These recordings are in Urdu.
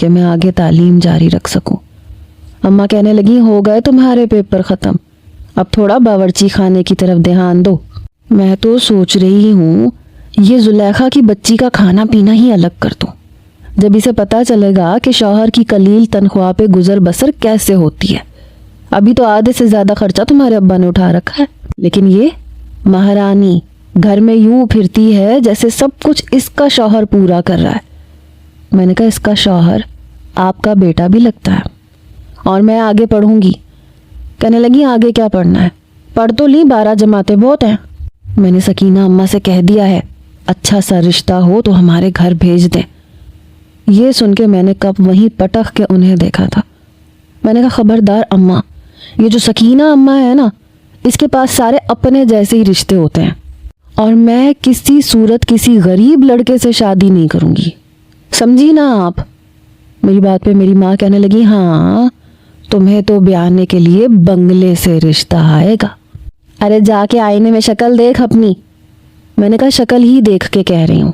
کہ میں آگے تعلیم جاری رکھ سکوں۔ اماں کہنے لگی ہو گئے تمہارے پیپر ختم، اب تھوڑا باورچی خانے کی طرف دھیان دو۔ میں تو سوچ رہی ہوں یہ زلیخا کی بچی کا کھانا پینا ہی الگ کر دوں، جب اسے پتہ چلے گا کہ شوہر کی قلیل تنخواہ پہ گزر بسر کیسے ہوتی ہے۔ ابھی تو آدھے سے زیادہ خرچہ تمہارے ابا نے اٹھا رکھا ہے، لیکن یہ مہارانی گھر میں یوں پھرتی ہے جیسے سب کچھ اس کا شوہر پورا کر رہا ہے۔ میں نے کہا اس کا شوہر آپ کا بیٹا بھی لگتا ہے، اور میں آگے پڑھوں گی۔ کہنے لگی آگے کیا پڑھنا ہے؟ پڑھ تو لی، 12 جماعتیں بہت ہیں۔ میں نے سکینہ اماں سے کہہ دیا ہے اچھا سا رشتہ ہو تو ہمارے گھر بھیج دیں۔ یہ سن کے میں نے کب وہیں پٹخ کے انہیں دیکھا تھا۔ میں نے کہا خبردار اماں، یہ جو سکینہ اماں ہے نا، اس کے پاس سارے اپنے جیسے ہی رشتے ہوتے ہیں، اور میں کسی صورت کسی غریب لڑکے سے شادی نہیں کروں گی، سمجھی نا آپ؟ میری بات پہ میری ماں کہنے لگی ہاں تمہیں تو بیانے کے لیے بنگلے سے رشتہ آئے گا۔ ارے جا کے آئینے میں شکل دیکھ اپنی۔ میں نے کہا شکل ہی دیکھ کے کہہ رہی ہوں،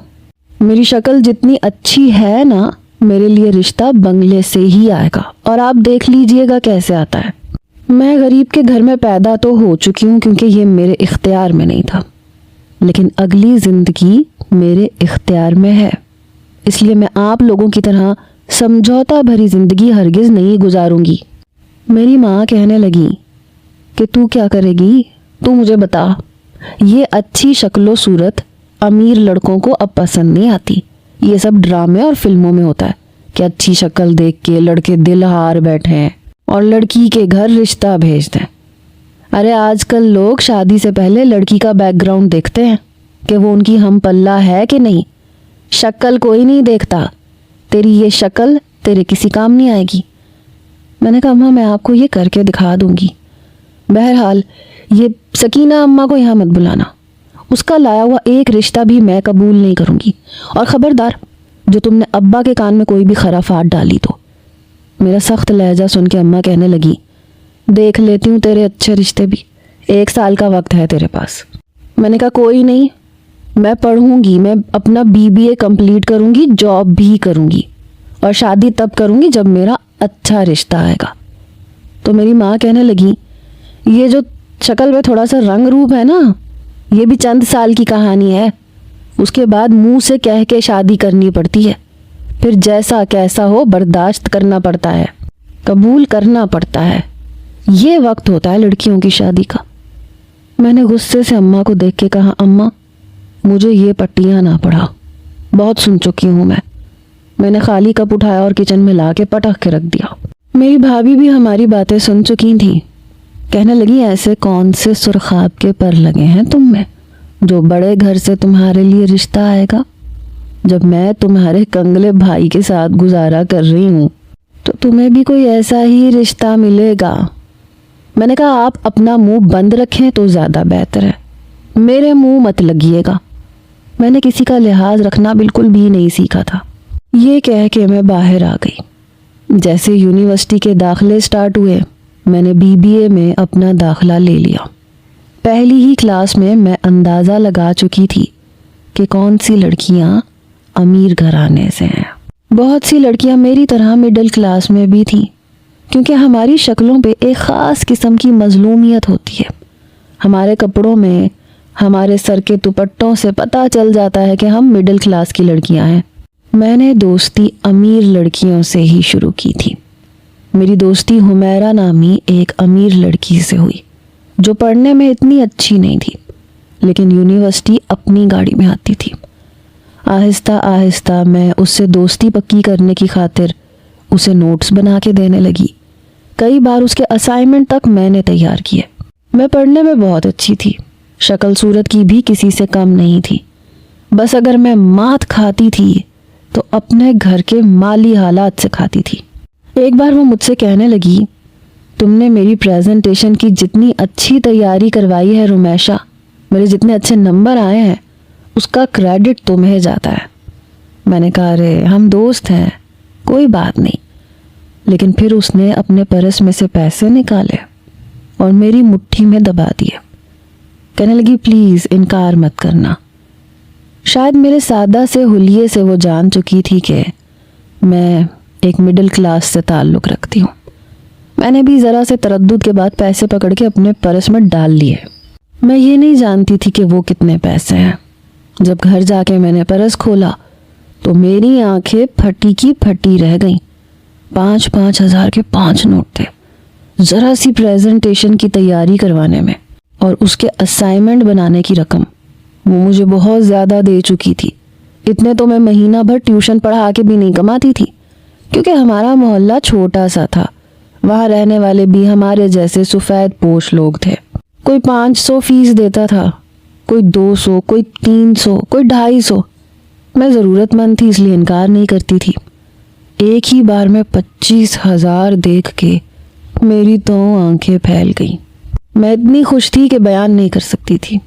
میری شکل جتنی اچھی ہے نا، میرے لیے رشتہ بنگلے سے ہی آئے گا، اور آپ دیکھ لیجئے گا کیسے آتا ہے۔ میں غریب کے گھر میں پیدا تو ہو چکی ہوں کیونکہ یہ میرے اختیار میں نہیں تھا، لیکن اگلی زندگی میرے اختیار میں ہے، اس لیے میں آپ لوگوں کی طرح سمجھوتا بھری زندگی ہرگز نہیں گزاروں گی۔ میری ماں کہنے لگی کہ تو کیا کرے گی؟ تو مجھے بتا، یہ اچھی شکل و صورت امیر لڑکوں کو اب پسند نہیں آتی، یہ سب ڈرامے اور فلموں میں ہوتا ہے کہ اچھی شکل دیکھ کے لڑکے دل ہار بیٹھے ہیں اور لڑکی کے گھر رشتہ بھیج دیں۔ ارے آج کل لوگ شادی سے پہلے لڑکی کا بیک گراؤنڈ دیکھتے ہیں کہ وہ ان کی ہم پلہ ہے کہ نہیں، شکل کوئی نہیں دیکھتا۔ تیری یہ شکل تیرے کسی کام نہیں آئے گی۔ میں نے کہا اماں میں آپ کو یہ کر کے دکھا دوں گی۔ بہرحال یہ سکینہ اماں کو یہاں مت بلانا، اس کا لایا ہوا ایک رشتہ بھی میں قبول نہیں کروں گی، اور خبردار جو تم نے ابا کے کان میں کوئی بھی خرافات ڈالی تو۔ میرا سخت لہجہ سن کے اماں کہنے لگی دیکھ لیتی ہوں تیرے اچھے رشتے بھی، 1 سال کا وقت ہے تیرے پاس۔ میں نے کہا کوئی نہیں، میں پڑھوں گی، میں اپنا BBA کمپلیٹ کروں گی، جاب بھی کروں گی، اور شادی تب کروں گی جب میرا اچھا رشتہ آئے گا۔ تو میری ماں کہنے لگی یہ جو شکل میں تھوڑا سا رنگ روپ ہے نا، یہ بھی چند سال کی کہانی ہے، اس کے بعد منہ سے کہہ کے شادی کرنی پڑتی ہے، پھر جیسا کیسا ہو برداشت کرنا پڑتا ہے، قبول کرنا پڑتا ہے، یہ وقت ہوتا ہے لڑکیوں کی شادی کا۔ میں نے غصے سے اماں کو دیکھ کے کہا اماں مجھے یہ پٹیاں نہ پڑھا، بہت سن چکی ہوں میں نے خالی کپ اٹھایا اور کچن میں لا کے پٹک کے رکھ دیا۔ میری بھابھی بھی ہماری باتیں سن چکی تھیں، کہنے لگی ایسے کون سے سرخاب کے پر لگے ہیں تم میں جو بڑے گھر سے تمہارے لیے رشتہ آئے گا؟ جب میں تمہارے کنگلے بھائی کے ساتھ گزارا کر رہی ہوں تو تمہیں بھی کوئی ایسا ہی رشتہ ملے گا۔ میں نے کہا آپ اپنا منہ بند رکھیں تو زیادہ بہتر ہے، میرے منہ مت لگیے گا۔ میں نے کسی کا لحاظ رکھنا بالکل بھی نہیں سیکھا تھا۔ یہ کہہ کے میں باہر آ گئی۔ جیسے یونیورسٹی کے داخلے سٹارٹ ہوئے، میں نے BBA میں اپنا داخلہ لے لیا۔ پہلی ہی کلاس میں میں اندازہ لگا چکی تھی کہ کون سی لڑکیاں امیر گھرانے سے ہیں۔ بہت سی لڑکیاں میری طرح مڈل کلاس میں بھی تھیں، کیونکہ ہماری شکلوں پہ ایک خاص قسم کی مظلومیت ہوتی ہے۔ ہمارے کپڑوں میں، ہمارے سر کے دوپٹوں سے پتہ چل جاتا ہے کہ ہم مڈل کلاس کی لڑکیاں ہیں۔ میں نے دوستی امیر لڑکیوں سے ہی شروع کی تھی۔ میری دوستی حمیرہ نامی ایک امیر لڑکی سے ہوئی جو پڑھنے میں اتنی اچھی نہیں تھی، لیکن یونیورسٹی اپنی گاڑی میں آتی تھی۔ آہستہ آہستہ میں اس سے دوستی پکی کرنے کی خاطر اسے نوٹس بنا کے دینے لگی۔ کئی بار اس کے اسائنمنٹ تک میں نے تیار کیے۔ میں پڑھنے میں بہت اچھی تھی، شکل صورت کی بھی کسی سے کم نہیں تھی، بس اگر میں مات کھاتی تھی تو اپنے گھر کے مالی حالات سے کھاتی تھی۔ ایک بار وہ مجھ سے کہنے لگی تم نے میری پریزنٹیشن کی جتنی اچھی تیاری کروائی ہے رمیشہ، میرے جتنے اچھے نمبر آئے ہیں، اس کا کریڈٹ تمہیں جاتا ہے۔ میں نے کہا ارے ہم دوست ہیں، کوئی بات نہیں۔ لیکن پھر اس نے اپنے پرس میں سے پیسے نکالے اور میری مٹھی میں دبا دیے۔ کہنے لگی پلیز انکار مت کرنا۔ شاید میرے سادہ سے حلیے سے وہ جان چکی تھی کہ میں ایک مڈل کلاس سے تعلق رکھتی ہوں۔ میں نے بھی ذرا سے تردد کے بعد پیسے پکڑ کے اپنے پرس میں ڈال لیے۔ میں یہ نہیں جانتی تھی کہ وہ کتنے پیسے ہیں۔ جب گھر جا کے میں نے پرس کھولا تو میری آنکھیں پھٹی کی پھٹی رہ گئیں۔ 5,000 5,000 کے 5 نوٹ تھے، ذرا سی پریزنٹیشن کی تیاری کروانے میں، اور اس کے اسائنمنٹ بنانے کی رقم وہ مجھے بہت زیادہ دے چکی تھی۔ اتنے تو میں مہینہ بھر ٹیوشن پڑھا کے بھی نہیں کماتی تھی، کیونکہ ہمارا محلہ چھوٹا سا تھا۔ وہاں رہنے والے بھی ہمارے جیسے سفید پوش لوگ تھے۔ کوئی 500 فیس دیتا تھا، کوئی 200، کوئی 300، کوئی 250۔ میں ضرورت مند تھی اس لیے انکار نہیں کرتی تھی۔ ایک ہی بار میں 25,000 دیکھ کے میری تو آنکھیں پھیل گئیں۔ میں اتنی خوش تھی کہ بیان نہیں کر سکتی تھی۔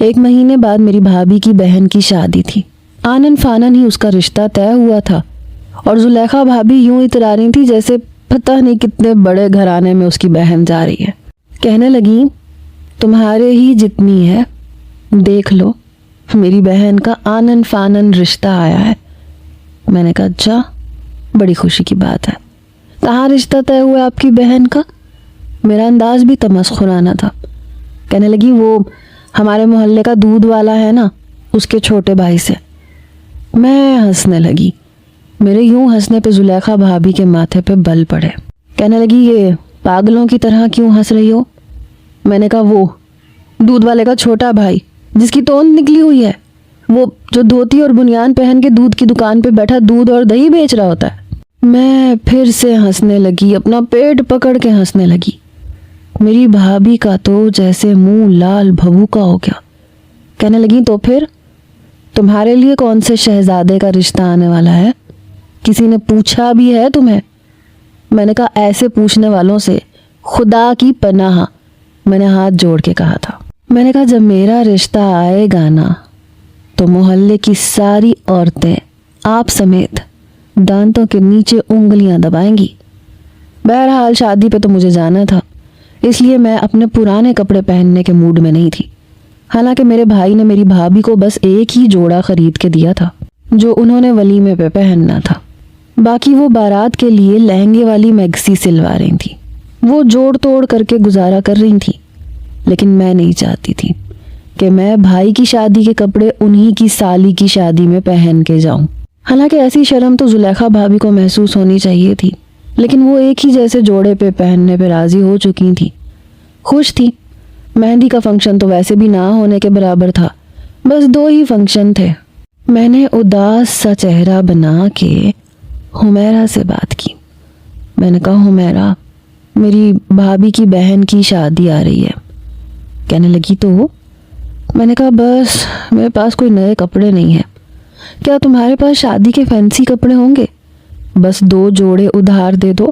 1 مہینے بعد میری بھابھی کی بہن کی شادی تھی۔ آنن فانن ہی اس کا رشتہ طے ہوا تھا، اور زلیخا بھابھی یوں اترا رہی تھی جیسے پتہ نہیں کتنے بڑے گھرانے میں اس کی بہن جا رہی ہے۔ کہنے لگی، تمہارے ہی جتنی ہے، دیکھ لو میری بہن کا آنن فانن رشتہ آیا ہے۔ میں نے کہا اچھا، بڑی خوشی کی بات ہے۔ کہاں رشتہ طے ہوا آپ کی بہن کا؟ میرا انداز بھی تمسخرانہ تھا۔ کہنے لگی، وہ ہمارے محلے کا دودھ والا ہے نا، اس کے چھوٹے بھائی سے۔ میں ہنسنے لگی۔ میرے یوں ہنسنے پہ زلیخا بھابھی کے ماتھے پہ بل پڑے۔ کہنے لگی، یہ پاگلوں کی طرح کیوں ہنس رہی ہو؟ میں نے کہا، وہ دودھ والے کا چھوٹا بھائی جس کی توند نکلی ہوئی ہے، وہ جو دھوتی اور بنیان پہن کے دودھ کی دکان پہ بیٹھا دودھ اور دہی بیچ رہا ہوتا ہے۔ میں پھر سے ہنسنے لگی، اپنا پیٹ پکڑ کے ہنسنے لگی۔ میری بھابھی کا تو جیسے منہ لال بھبو کا ہو گیا۔ کہنے لگی، تو پھر تمہارے لیے کون سے شہزادے کا رشتہ آنے والا ہے؟ کسی نے پوچھا بھی ہے تمہیں؟ میں نے کہا، ایسے پوچھنے والوں سے خدا کی پناہ۔ میں نے ہاتھ جوڑ کے کہا تھا۔ میں نے کہا، جب میرا رشتہ آئے گا نا تو محلے کی ساری عورتیں آپ سمیت دانتوں کے نیچے انگلیاں دبائیں گی۔ بہرحال شادی پہ تو مجھے جانا تھا، اس لیے میں اپنے پرانے کپڑے پہننے کے موڈ میں نہیں تھی۔ حالانکہ میرے بھائی نے میری بھابھی کو بس ایک ہی جوڑا خرید کے دیا تھا جو انہوں نے ولیمے پہ پہننا تھا، باقی وہ بارات کے لیے لہنگے والی میکسی سلوا رہی تھی۔ وہ جوڑ توڑ کر کے گزارا کر رہی تھی، لیکن میں نہیں چاہتی تھی کہ میں بھائی کی شادی کے کپڑے انہی کی سالی کی شادی میں پہن کے جاؤں۔ حالانکہ ایسی شرم تو زلیخا بھابھی کو محسوس ہونی چاہیے تھی، لیکن وہ ایک ہی جیسے جوڑے پہ پہننے پہ راضی ہو چکی تھی، خوش تھی۔ مہندی کا فنکشن تو ویسے بھی نہ ہونے کے برابر تھا، بس 2 ہی فنکشن تھے۔ میں نے اداس سا چہرہ بنا کے حمیرہ سے بات کی۔ میں نے کہا، حمیرہ، میری بھابھی کی بہن کی شادی آ رہی ہے۔ کہنے لگی، تو میں نے کہا، بس میرے پاس کوئی نئے کپڑے نہیں ہیں۔ کیا تمہارے پاس شادی کے فینسی کپڑے ہوں گے؟ بس 2 جوڑے ادھار دے دو،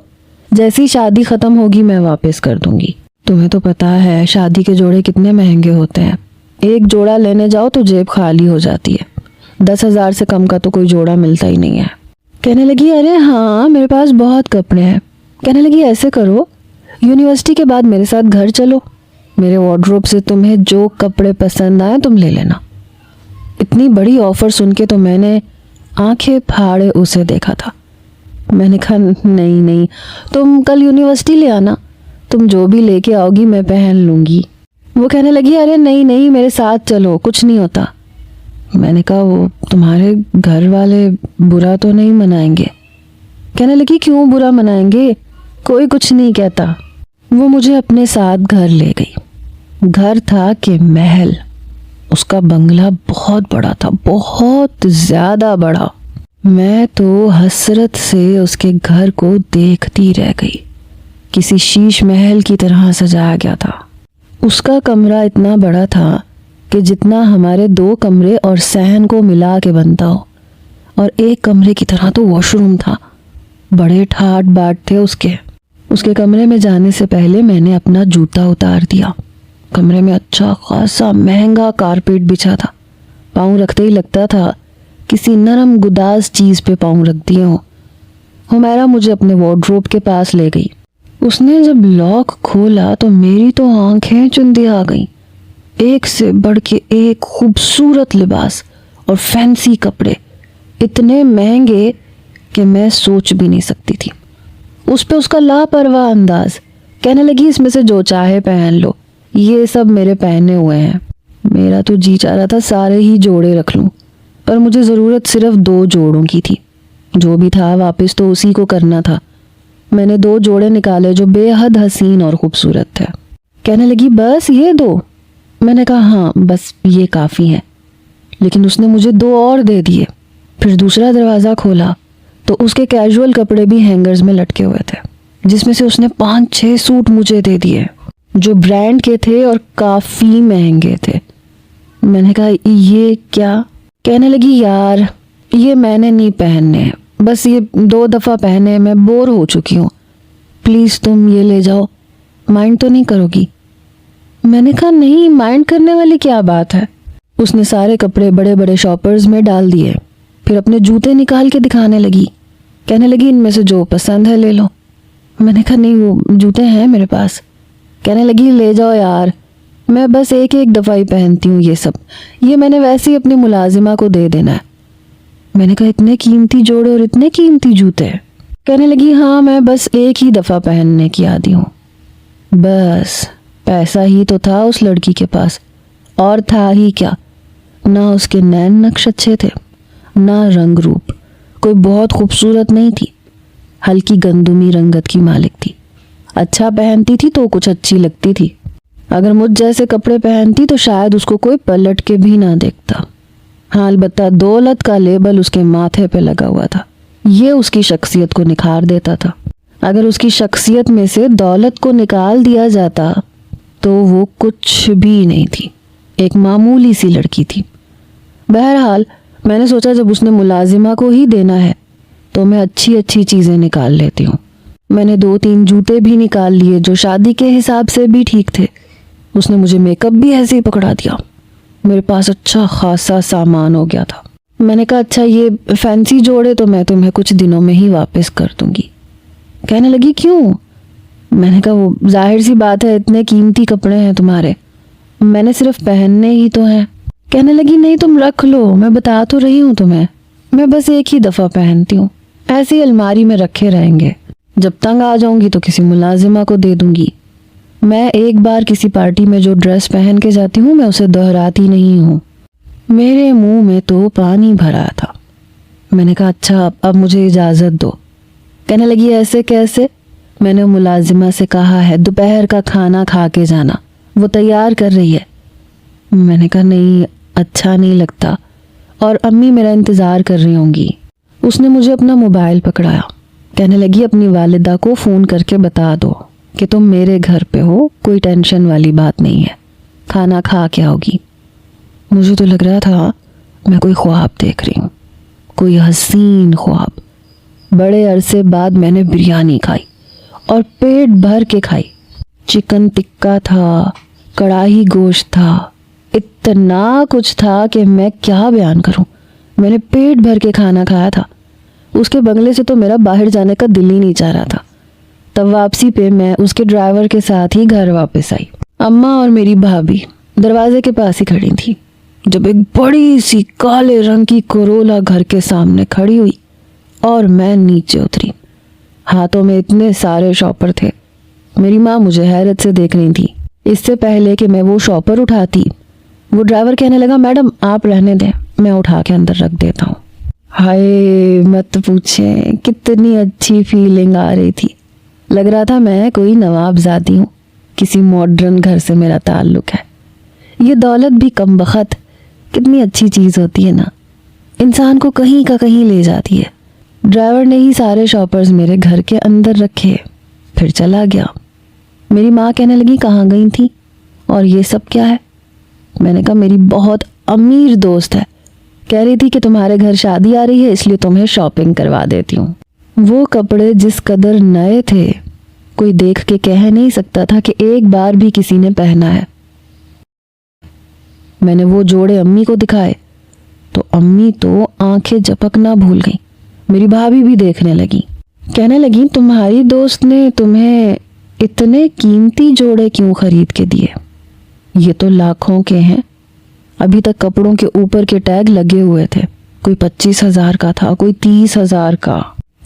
جیسی شادی ختم ہوگی میں واپس کر دوں گی۔ تمہیں تو پتا ہے شادی کے جوڑے کتنے مہنگے ہوتے ہیں، ایک جوڑا لینے جاؤ تو جیب خالی ہو جاتی ہے، 10,000 سے کم کا تو کوئی جوڑا ملتا ہی نہیں ہے۔ کہنے لگی، ارے ہاں میرے پاس بہت کپڑے ہیں۔ کہنے لگی، ایسے کرو، یونیورسٹی کے بعد میرے ساتھ گھر چلو، میرے وارڈروب سے تمہیں جو کپڑے پسند آئے تم لے لینا۔ اتنی بڑی آفر سن کے تو میں نے آنکھیں پھاڑے اسے دیکھا تھا۔ میں نے کہا، نہیں، تم کل یونیورسٹی لے آنا، تم جو بھی لے کے آؤ گی میں پہن لوں گی۔ وہ کہنے لگی، ارے نہیں میرے ساتھ چلو، کچھ نہیں ہوتا۔ میں نے کہا، وہ تمہارے گھر والے برا تو نہیں منائیں گے؟ کہنے لگی، کیوں برا منائیں گے، کوئی کچھ نہیں کہتا۔ وہ مجھے اپنے ساتھ گھر لے گئی۔ گھر تھا کہ محل، اس کا بنگلہ بہت بڑا تھا، بہت زیادہ بڑا۔ میں تو حسرت سے اس کے گھر کو دیکھتی رہ گئی۔ کسی شیش محل کی طرح سجایا گیا تھا۔ اس کا کمرہ اتنا بڑا تھا کہ جتنا ہمارے 2 کمرے اور صحن کو ملا کے بنتا ہو، اور ایک کمرے کی طرح تو واش روم تھا۔ بڑے ٹھاٹ باٹ تھے اس کے کمرے میں جانے سے پہلے میں نے اپنا جوتا اتار دیا۔ کمرے میں اچھا خاصا مہنگا کارپیٹ بچھا تھا، پاؤں رکھتے ہی لگتا تھا کسی نرم گداز چیز پہ پاؤں رکھ دیے ہوں۔ حمیرہ مجھے اپنے وارڈروب کے پاس لے گئی۔ اس نے جب لاک کھولا تو میری تو آنکھیں چندی آ گئیں۔ ایک سے بڑھ کے ایک خوبصورت لباس اور فینسی کپڑے، اتنے مہنگے کہ میں سوچ بھی نہیں سکتی تھی۔ اس پہ اس کا لاپرواہ انداز، کہنے لگی اس میں سے جو چاہے پہن لو، یہ سب میرے پہنے ہوئے ہیں۔ میرا تو جی چاہ رہا تھا سارے ہی جوڑے رکھ لوں، پر مجھے ضرورت صرف 2 جوڑوں کی تھی۔ جو بھی تھا واپس تو اسی کو کرنا تھا۔ میں نے 2 جوڑے نکالے جو بے حد حسین اور خوبصورت تھے۔ کہنے لگی بس یہ 2؟ میں نے کہا ہاں بس یہ کافی ہیں، لیکن اس نے مجھے 2 اور دے دیے۔ پھر دوسرا دروازہ کھولا تو اس کے کیجول کپڑے بھی ہینگرز میں لٹکے ہوئے تھے، جس میں سے اس نے 5-6 سوٹ مجھے دے دیے جو برانڈ کے تھے اور کافی مہنگے تھے۔ میں نے کہا یہ کیا؟ کہنے لگی یار یہ میں نے نہیں پہننے، بس یہ 2 دفعہ پہنے میں بور ہو چکی ہوں، پلیز تم یہ لے جاؤ، مائنڈ تو نہیں کرو گی؟ میں نے کہا نہیں، مائنڈ کرنے والی کیا بات ہے۔ اس نے سارے کپڑے بڑے بڑے شاپرز میں ڈال دیے، پھر اپنے جوتے نکال کے دکھانے لگی، کہنے لگی ان میں سے جو پسند ہے لے لو۔ میں نے کہا نہیں وہ جوتے ہیں میرے پاس۔ کہنے لگی لے جاؤ یار، میں بس ایک دفعہ ہی پہنتی ہوں یہ سب، یہ میں نے ویسے ہی اپنی ملازمہ کو دے دینا ہے۔ میں نے کہا اتنے قیمتی جوڑے اور اتنے قیمتی جوتے؟ کہنے لگی ہاں میں بس ایک ہی دفعہ پہننے کی عادی ہوں۔ بس پیسہ ہی تو تھا اس لڑکی کے پاس، اور تھا ہی کیا، نہ اس کے نین نقش اچھے تھے، نہ رنگ روپ، کوئی بہت خوبصورت نہیں تھی، ہلکی گندمی رنگت کی مالک تھی، اچھا پہنتی تھی تو کچھ اچھی لگتی تھی، اگر مجھ جیسے کپڑے پہنتی تو شاید اس کو کوئی پلٹ کے بھی نہ دیکھتا۔ ہاں البتہ دولت کا لیبل اس کے ماتھے پہ لگا ہوا تھا، یہ اس کی شخصیت کو نکھار دیتا تھا۔ اگر اس کی شخصیت میں سے دولت کو نکال دیا جاتا تو وہ کچھ بھی نہیں تھی، ایک معمولی سی لڑکی تھی۔ بہرحال میں نے سوچا جب اس نے ملازمہ کو ہی دینا ہے تو میں اچھی اچھی چیزیں نکال لیتی ہوں۔ میں نے 2-3 جوتے بھی نکال لیے جو شادی کے حساب سے بھی ٹھیک تھے۔ اس نے مجھے میک اپ بھی ایسے ہی پکڑا دیا، میرے پاس اچھا خاصا سامان ہو گیا تھا۔ میں نے کہا اچھا یہ فینسی جوڑے تو میں تمہیں کچھ دنوں میں ہی واپس کر دوں گی۔ کہنے لگی کیوں؟ میں نے کہا وہ ظاہر سی بات ہے، اتنے قیمتی کپڑے ہیں تمہارے، میں نے صرف پہننے ہی تو ہیں۔ کہنے لگی نہیں تم رکھ لو، میں بتا تو رہی ہوں تمہیں، میں بس ایک ہی دفعہ پہنتی ہوں، ایسی الماری میں رکھے رہیں گے، جب تنگ آ جاؤں گی تو کسی ملازمہ کو دے دوں گی۔ میں ایک بار کسی پارٹی میں جو ڈریس پہن کے جاتی ہوں میں اسے دہراتی نہیں ہوں۔ میرے منہ میں تو پانی بھرا تھا۔ میں نے کہا اچھا اب مجھے اجازت دو۔ کہنے لگی ایسے کیسے؟ میں نے ملازمہ سے کہا ہے دوپہر کا کھانا کھا کے جانا، وہ تیار کر رہی ہے۔ میں نے کہا نہیں اچھا نہیں لگتا، اور امی میرا انتظار کر رہی ہوں گی۔ اس نے مجھے اپنا موبائل پکڑایا، کہنے لگی اپنی والدہ کو فون کر کے بتا دو کہ تم میرے گھر پہ ہو، کوئی ٹینشن والی بات نہیں ہے، کھانا کھا کے آؤ گی۔ مجھے تو لگ رہا تھا میں کوئی خواب دیکھ رہی ہوں، کوئی حسین خواب۔ بڑے عرصے بعد میں نے بریانی کھائی اور پیٹ بھر کے کھائی۔ چکن ٹکا تھا، کڑاہی گوشت تھا، اتنا کچھ تھا کہ میں کیا بیان کروں۔ میں نے پیٹ بھر کے کھانا کھایا تھا۔ اس کے بنگلے سے تو میرا باہر جانے کا دل ہی نہیں چاہ رہا تھا۔ تب واپسی پہ میں اس کے ڈرائیور کے ساتھ ہی گھر واپس آئی۔ اماں اور میری بھابھی دروازے کے پاس ہی کھڑی تھی جب ایک بڑی سی کالے رنگ کی کرولا گھر کے سامنے کھڑی ہوئی اور میں نیچے اتری۔ ہاتھوں میں اتنے سارے شاپر تھے۔ میری ماں مجھے حیرت سے دیکھ رہی تھی۔ اس سے پہلے کہ میں وہ شاپر اٹھاتی وہ ڈرائیور کہنے لگا میڈم آپ رہنے دیں، میں اٹھا کے اندر رکھ دیتا ہوں۔ ہائے مت پوچھیں کتنی اچھی فیلنگ آ رہی تھی، لگ رہا تھا میں کوئی نوابزادی ہوں، کسی ماڈرن گھر سے میرا تعلق ہے۔ یہ دولت بھی کم بخت کتنی اچھی چیز ہوتی ہے نا، انسان کو کہیں کا کہیں لے جاتی ہے۔ ڈرائیور نے ہی سارے شاپرز میرے گھر کے اندر رکھے، پھر چلا گیا۔ میری ماں کہنے لگی کہاں گئی تھی اور یہ سب کیا ہے؟ میں نے کہا میری بہت امیر دوست ہے، کہہ رہی تھی کہ تمہارے گھر شادی آ رہی ہے اس لیے تمہیں شاپنگ کروا دیتی ہوں۔ وہ کپڑے جس قدر نئے تھے کوئی دیکھ کے کہہ نہیں سکتا تھا کہ ایک بار بھی کسی نے پہنا ہے۔ میں نے وہ جوڑے امی کو دکھائے تو امی تو آنکھیں جھپکنا بھول گئیں۔ میری بھابھی بھی دیکھنے لگی، کہنے لگی تمہاری دوست نے تمہیں اتنے قیمتی جوڑے کیوں خرید کے دیے؟ یہ تو لاکھوں کے ہیں، ابھی تک کپڑوں کے اوپر کے ٹیگ لگے ہوئے تھے، کوئی 25,000 کا تھا، کوئی 30,000 کا۔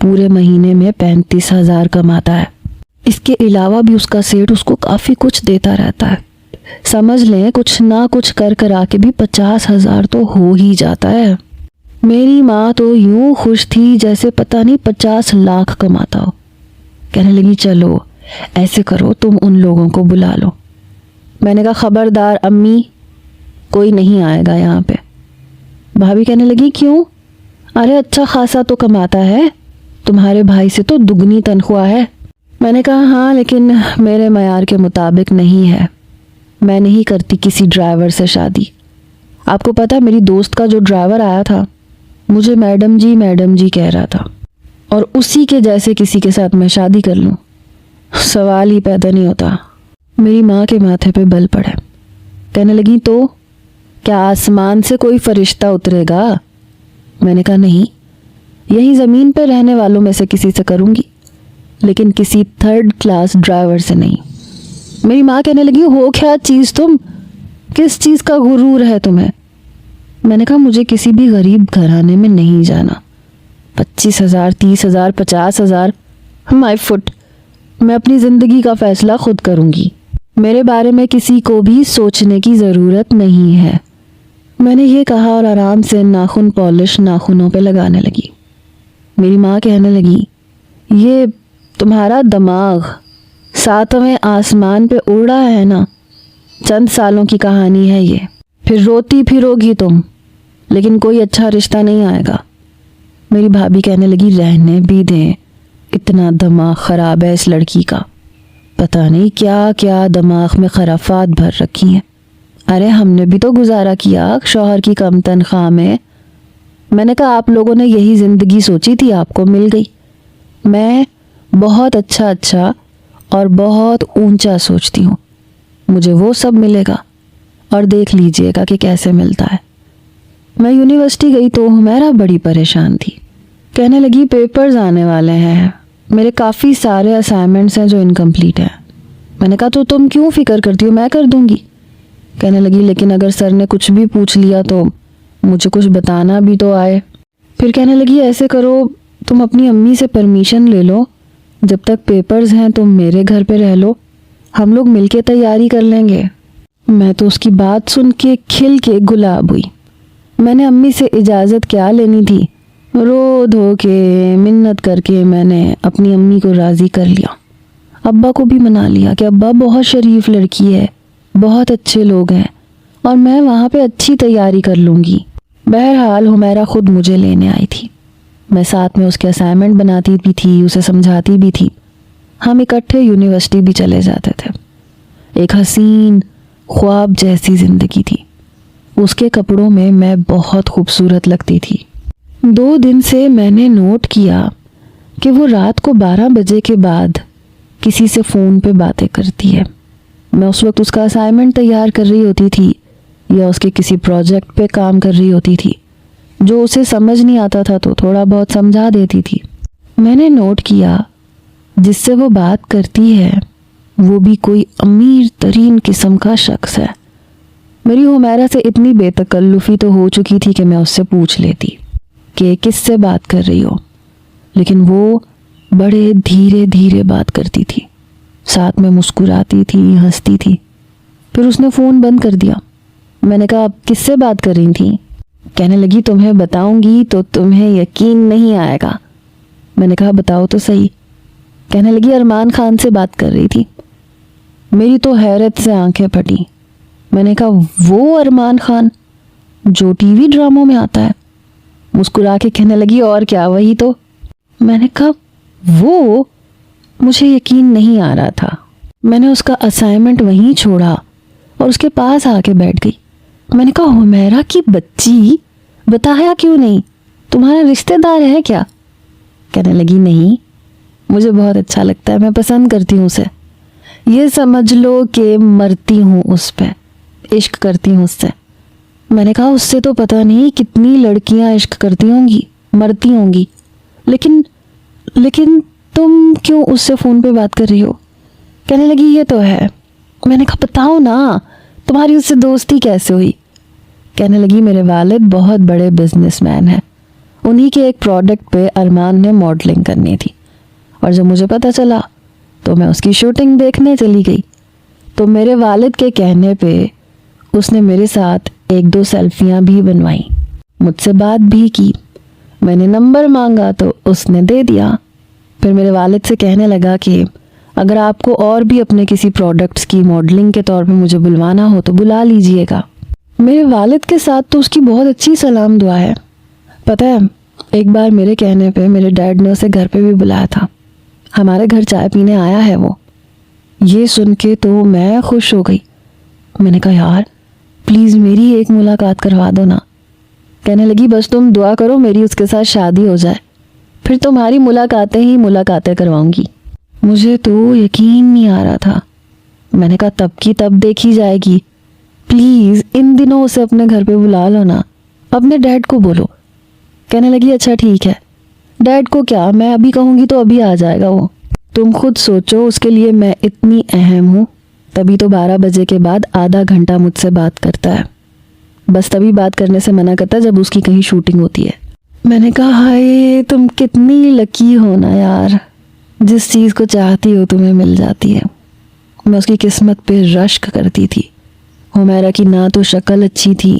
پورے مہینے میں 35,000 کماتا ہے. اس کے علاوہ بھی اس کا سیٹ اس کو کافی کچھ دیتا رہتا ہے. سمجھ لیں کچھ نہ کچھ کر کرا کے بھی 50,000 تو ہو ہی جاتا ہے. میری ماں تو یوں خوش تھی جیسے پتہ نہیں 50 لاکھ کماتا ہو. کہنے لگی چلو ایسے کرو تم ان لوگوں کو بلا لو. میں نے کہا خبردار امی کوئی نہیں آئے گا یہاں پہ. بھابھی کہنے لگی کیوں؟ ارے اچھا خاصا تو کماتا ہے، تمہارے بھائی سے تو دگنی تنخواہ ہے. میں نے کہا ہاں لیکن میرے معیار کے مطابق نہیں ہے. میں نہیں کرتی کسی ڈرائیور سے شادی. آپ کو پتہ میری دوست کا جو ڈرائیور آیا تھا مجھے میڈم جی کہہ رہا تھا، اور اسی کے جیسے کسی کے ساتھ میں شادی کر لوں سوال ہی پیدا نہیں ہوتا. میری ماں کے ماتھے پہ بل پڑے. کہنے لگی تو کیا آسمان سے کوئی فرشتہ اترے گا؟ میں نے کہا نہیں، یہی زمین پہ رہنے والوں میں سے کسی سے کروں گی، لیکن کسی 3rd کلاس ڈرائیور سے نہیں. میری ماں کہنے لگی ہو کیا چیز تم، کس چیز کا غرور ہے تمہیں؟ میں نے کہا مجھے کسی بھی غریب گھرانے میں نہیں جانا. 25,000 30,000 50,000 مائی فٹ، میں اپنی زندگی کا فیصلہ خود کروں گی. میرے بارے میں کسی کو بھی سوچنے کی ضرورت نہیں ہے. میں نے یہ کہا اور آرام سے ناخن پالش ناخنوں پہ لگانے لگی. میری ماں کہنے لگی یہ تمہارا دماغ 7ویں آسمان پہ اڑا ہے نا، چند سالوں کی کہانی ہے یہ، پھر روتی پھرو گی تم، لیکن کوئی اچھا رشتہ نہیں آئے گا. میری بھابھی کہنے لگی رہنے بھی دیں، اتنا دماغ خراب ہے اس لڑکی کا، پتہ نہیں کیا کیا دماغ میں خرافات بھر رکھی ہیں. ارے ہم نے بھی تو گزارا کیا شوہر کی کم تنخواہ میں. میں نے کہا آپ لوگوں نے یہی زندگی سوچی تھی، آپ کو مل گئی. میں بہت اچھا اور بہت اونچا سوچتی ہوں، مجھے وہ سب ملے گا اور دیکھ لیجئے گا کہ کیسے ملتا ہے. میں یونیورسٹی گئی تو ہمیرا بڑی پریشان تھی. کہنے لگی پیپرز آنے والے ہیں، میرے کافی سارے اسائنمنٹس ہیں جو انکمپلیٹ ہیں. میں نے کہا تو تم کیوں فکر کرتی ہو، میں کر دوں گی. کہنے لگی لیکن اگر سر نے کچھ بھی پوچھ لیا تو مجھے کچھ بتانا بھی تو آئے. پھر کہنے لگی ایسے کرو تم اپنی امی سے پرمیشن لے لو، جب تک پیپرز ہیں تم میرے گھر پہ رہ لو، ہم لوگ مل کے تیاری کر لیں گے. میں تو اس کی بات سن کے کھل کے گلاب ہوئی. میں نے امی سے اجازت کیا لینی تھی، رو دھو کے منت کر کے میں نے اپنی امی کو راضی کر لیا. ابا کو بھی منا لیا کہ ابا بہت شریف لڑکی ہے، بہت اچھے لوگ ہیں اور میں وہاں پہ اچھی تیاری کر لوں گی. بہرحال ہمیرا خود مجھے لینے آئی تھی. میں ساتھ میں اس کے اسائنمنٹ بناتی بھی تھی، اسے سمجھاتی بھی تھی. ہم اکٹھے یونیورسٹی بھی چلے جاتے تھے. ایک حسین خواب جیسی زندگی تھی. اس کے کپڑوں میں میں بہت خوبصورت لگتی تھی. 2 دن سے میں نے نوٹ کیا کہ وہ رات کو 12 بجے کے بعد کسی سے فون پہ باتیں کرتی ہے. میں اس وقت اس کا اسائنمنٹ تیار کر رہی ہوتی تھی یا اس کے کسی پروجیکٹ پہ کام کر رہی ہوتی تھی. جو اسے سمجھ نہیں آتا تھا تو تھوڑا بہت سمجھا دیتی تھی. میں نے نوٹ کیا جس سے وہ بات کرتی ہے وہ بھی کوئی امیر ترین قسم کا شخص ہے. میری ہمیرا سے اتنی بے تکلفی تو ہو چکی تھی کہ میں اس سے پوچھ لیتی کہ کس سے بات کر رہی ہو، لیکن وہ بڑے دھیرے دھیرے بات کرتی تھی، ساتھ میں مسکراتی تھی، ہنستی تھی. پھر اس نے فون بند کر دیا. میں نے کہا اب کس سے بات کر رہی تھی؟ کہنے لگی تمہیں بتاؤں گی تو تمہیں یقین نہیں آئے گا. میں نے کہا بتاؤ تو صحیح. کہنے لگی ارمان خان سے بات کر رہی تھی. میری تو حیرت سے آنکھیں پھٹی. میں نے کہا وہ ارمان خان جو ٹی وی ڈراموں میں آتا ہے؟ مسکرا کے کہنے لگی اور کیا وہی تو. میں نے کہا وہ، مجھے یقین نہیں آ رہا تھا. میں نے اس کا اسائنمنٹ وہیں چھوڑا اور اس کے پاس آ کے بیٹھ گئی. میں نے کہا ہمیرا کی بچی، بتایا کیوں نہیں، تمہارا رشتہ دار ہے کیا؟ کہنے لگی نہیں، مجھے بہت اچھا لگتا ہے، میں پسند کرتی ہوں اسے. یہ سمجھ لو کہ مرتی ہوں اس پہ، عشق کرتی ہوں اس سے. میں نے کہا اس سے تو پتہ نہیں کتنی لڑکیاں عشق کرتی ہوں گی، مرتی ہوں گی، لیکن تم کیوں اس سے فون پہ بات کر رہی ہو؟ کہنے لگی یہ تو ہے. میں نے کہا بتاؤ نا تمہاری اس سے دوستی کیسے ہوئی؟ کہنے لگی میرے والد بہت بڑے بزنس مین ہیں انہی کے ایک پروڈکٹ پہ ارمان نے ماڈلنگ کرنی تھی، اور جب مجھے پتہ چلا تو میں اس کی شوٹنگ دیکھنے چلی گئی۔ تو میرے والد کے کہنے پہ اس نے میرے ساتھ 1-2 سیلفیاں بھی بنوائیں، مجھ سے بات بھی کی۔ میں نے نمبر مانگا تو اس نے دے دیا۔ پھر میرے والد سے کہنے لگا کہ اگر آپ کو اور بھی اپنے کسی پروڈکٹس کی ماڈلنگ کے طور پہ مجھے بلوانا ہو تو بلا لیجئے گا۔ میرے والد کے ساتھ تو اس کی بہت اچھی سلام دعا ہے۔ پتہ ہے ایک بار میرے کہنے پہ میرے ڈیڈ نے اسے گھر پہ بھی بلایا تھا، ہمارے گھر چائے پینے آیا ہے وہ۔ یہ سن کے تو میں خوش ہو گئی۔ میں نے کہا یار پلیز میری ایک ملاقات کروا دو نا۔ کہنے لگی بس تم دعا کرو میری اس کے ساتھ شادی ہو جائے، پھر تمہاری ملاقاتیں ہی ملاقاتیں کرواؤں گی۔ مجھے تو یقین نہیں آ رہا تھا۔ میں نے کہا تب کی تب دیکھی جائے گی، پلیز ان دنوں اسے اپنے گھر پہ بلا لو نا، اپنے ڈیڈ کو بولو۔ کہنے لگی اچھا ٹھیک ہے، ڈیڈ کو کیا، میں ابھی کہوں گی تو ابھی آ جائے گا وہ۔ تم خود سوچو اس کے لیے میں اتنی اہم ہوں، تبھی تو 12 بجے کے بعد آدھا گھنٹہ مجھ سے بات کرتا ہے، بس تبھی بات کرنے سے منع کرتا ہے جب اس کی کہیں شوٹنگ ہوتی ہے۔ میں نے کہا ہائے تم کتنی لکی ہو نا یار، جس چیز کو چاہتی ہو تمہیں مل جاتی ہے۔ میں اس کی قسمت پہ رشک کرتی تھی۔ حمیرہ کی نہ تو شکل اچھی تھی،